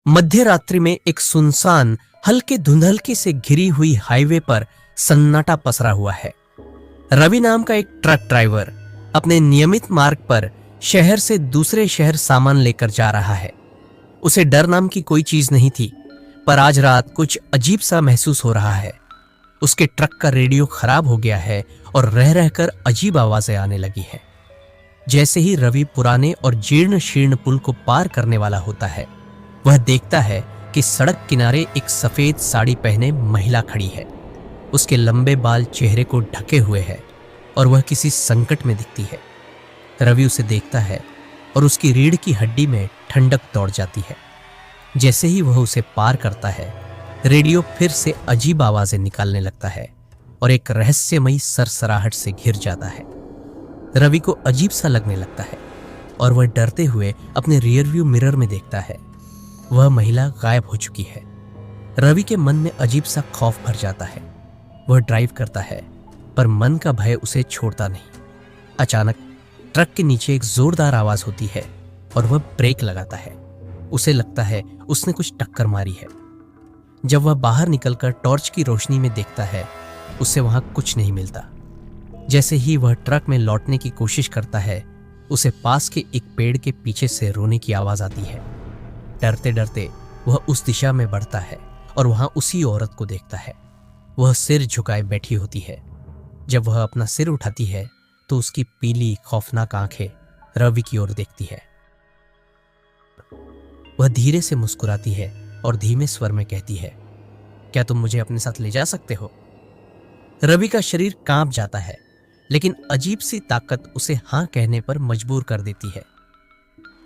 मध्य रात्रि में एक सुनसान हल्के धुंधलके से घिरी हुई हाईवे पर सन्नाटा पसरा हुआ है। रवि नाम का एक ट्रक ड्राइवर अपने नियमित मार्ग पर शहर से दूसरे शहर सामान लेकर जा रहा है। उसे डर नाम की कोई चीज नहीं थी, पर आज रात कुछ अजीब सा महसूस हो रहा है। उसके ट्रक का रेडियो खराब हो गया है और रह रहकर अजीब आवाजें आने लगी है। जैसे ही रवि पुराने और जीर्ण शीर्ण पुल को पार करने वाला होता है, वह देखता है कि सड़क किनारे एक सफेद साड़ी पहने महिला खड़ी है। उसके लंबे बाल चेहरे को ढके हुए हैं और वह किसी संकट में दिखती है। रवि उसे देखता है और उसकी रीढ़ की हड्डी में ठंडक दौड़ जाती है। जैसे ही वह उसे पार करता है, रेडियो फिर से अजीब आवाजें निकालने लगता है और एक रहस्यमयी सरसराहट से घिर जाता है। रवि को अजीब सा लगने लगता है और वह डरते हुए अपने रियरव्यू मिरर में देखता है। वह महिला गायब हो चुकी है। रवि के मन में अजीब सा खौफ भर जाता है। वह ड्राइव करता है, पर मन का भय उसे छोड़ता नहीं। अचानक ट्रक के नीचे एक जोरदार आवाज होती है और वह ब्रेक लगाता है। उसे लगता है उसने कुछ टक्कर मारी है। जब वह बाहर निकलकर टॉर्च की रोशनी में देखता है, उसे वहां कुछ नहीं मिलता। जैसे ही वह ट्रक में लौटने की कोशिश करता है, उसे पास के एक पेड़ के पीछे से रोने की आवाज आती है। डरते डरते वह उस दिशा में बढ़ता है और वहां उसी औरत को देखता है। वह सिर झुकाए बैठी होती है। जब वह अपना सिर उठाती है तो उसकी पीली खौफनाक आंखें रवि की ओर देखती है। वह धीरे से मुस्कुराती है और धीमे स्वर में कहती है, क्या तुम मुझे अपने साथ ले जा सकते हो? रवि का शरीर कांप जाता है, लेकिन अजीब सी ताकत उसे हां कहने पर मजबूर कर देती है।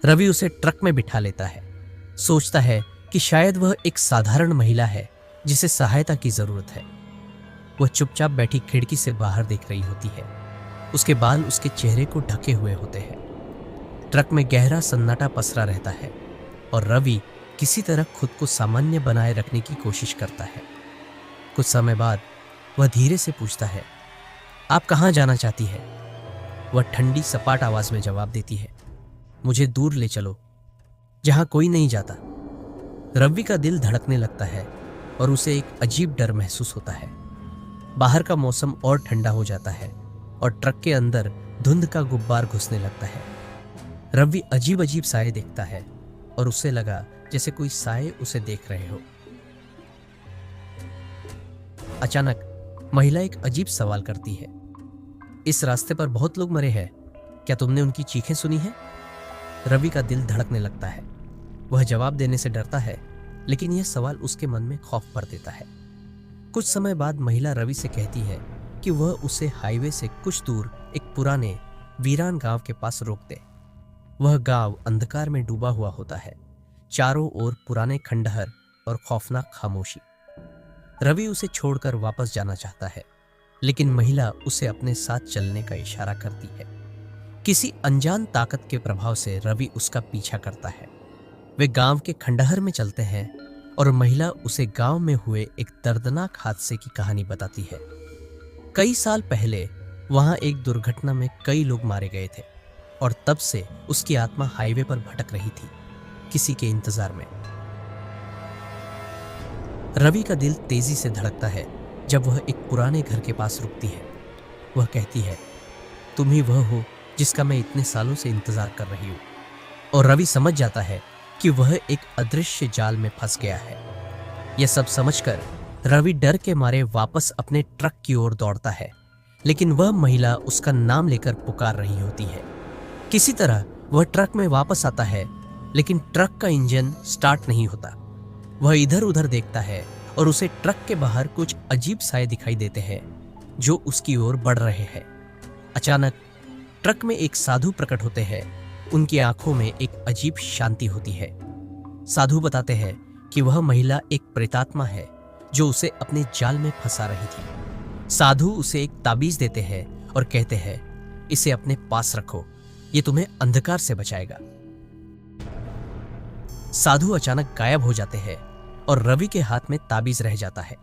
रवि उसे ट्रक में बिठा लेता है। सोचता है कि शायद वह एक साधारण महिला है जिसे सहायता की जरूरत है। वह चुपचाप बैठी खिड़की से बाहर देख रही होती है। उसके बाल उसके चेहरे को ढके हुए होते हैं। ट्रक में गहरा सन्नाटा पसरा रहता है और रवि किसी तरह खुद को सामान्य बनाए रखने की कोशिश करता है। कुछ समय बाद वह धीरे से पूछता है, आप कहाँ जाना चाहती है? वह ठंडी सपाट आवाज में जवाब देती है, मुझे दूर ले चलो, जहां कोई नहीं जाता। रवि का दिल धड़कने लगता है और उसे एक अजीब डर महसूस होता है। बाहर का मौसम और ठंडा हो जाता है और ट्रक के अंदर धुंध का गुब्बार घुसने लगता है। रवि अजीब अजीब साए देखता है और उसे लगा जैसे कोई साए उसे देख रहे हो। अचानक महिला एक अजीब सवाल करती है, इस रास्ते पर बहुत लोग मरे हैं, क्या तुमने उनकी चीखें सुनी है? रवि का दिल धड़कने लगता है। वह जवाब देने से डरता है, लेकिन यह सवाल उसके मन में खौफ भर देता है। कुछ समय बाद महिला रवि से कहती है कि वह उसे हाईवे से कुछ दूर एक पुराने वीरान गांव के पास रोक दे। वह गांव अंधकार में डूबा हुआ होता है, चारों ओर पुराने खंडहर और खौफनाक खामोशी। रवि उसे छोड़कर वापस जाना चाहता है, लेकिन महिला उसे अपने साथ चलने का इशारा करती है। किसी अनजान ताकत के प्रभाव से रवि उसका पीछा करता है। वे गांव के खंडहर में चलते हैं और महिला उसे गांव में हुए एक दर्दनाक हादसे की कहानी बताती है। कई साल पहले वहां एक दुर्घटना में कई लोग मारे गए थे और तब से उसकी आत्मा हाईवे पर भटक रही थी, किसी के इंतजार में। रवि का दिल तेजी से धड़कता है जब वह एक पुराने घर के पास रुकती है। वह कहती है, तुम ही वह हो जिसका मैं इतने सालों से इंतजार कर रही हूं। और रवि समझ जाता है कि वह एक अदृश्य जाल में फंस गया है। यह सब समझकर रवि डर के मारे वापस अपने ट्रक की ओर दौड़ता है, लेकिन वह महिला उसका नाम लेकर पुकार रही होती है। किसी तरह वह ट्रक में वापस आता है, लेकिन ट्रक का इंजन स्टार्ट नहीं होता। वह इधर उधर देखता है और उसे ट्रक के बाहर कुछ अजीब साए दिखाई देते हैं जो उसकी ओर बढ़ रहे हैं। अचानक ट्रक में एक साधु प्रकट होते हैं। उनकी आंखों में एक अजीब शांति होती है। साधु बताते हैं कि वह महिला एक प्रेतात्मा है जो उसे अपने जाल में फंसा रही थी। साधु उसे एक ताबीज देते हैं और कहते हैं, इसे अपने पास रखो, ये तुम्हें अंधकार से बचाएगा। साधु अचानक गायब हो जाते हैं और रवि के हाथ में ताबीज रह जाता है,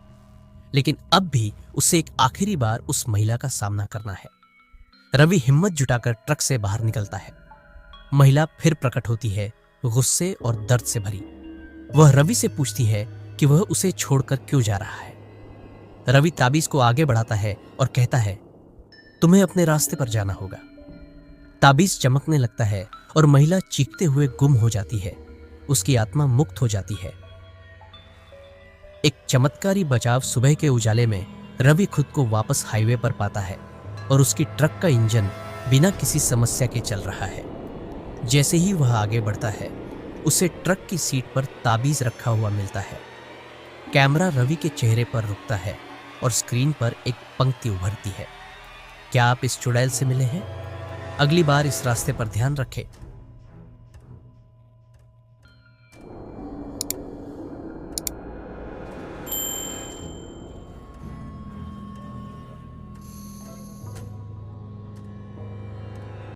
लेकिन अब भी उसे एक आखिरी बार उस महिला का सामना करना है। रवि हिम्मत जुटाकर ट्रक से बाहर निकलता है। महिला फिर प्रकट होती है, गुस्से और दर्द से भरी। वह रवि से पूछती है कि वह उसे छोड़कर क्यों जा रहा है। रवि ताबीज को आगे बढ़ाता है और कहता है, तुम्हें अपने रास्ते पर जाना होगा। ताबीज चमकने लगता है और महिला चीखते हुए गुम हो जाती है। उसकी आत्मा मुक्त हो जाती है। एक चमत्कारी बचाव सुबह के उजाले में रवि खुद को वापस हाईवे पर पाता है और उसकी ट्रक का इंजन बिना किसी समस्या के चल रहा है। जैसे ही वह आगे बढ़ता है, उसे ट्रक की सीट पर ताबीज रखा हुआ मिलता है। कैमरा रवि के चेहरे पर रुकता है और स्क्रीन पर एक पंक्ति उभरती है, क्या आप इस चुड़ैल से मिले हैं? अगली बार इस रास्ते पर ध्यान रखें।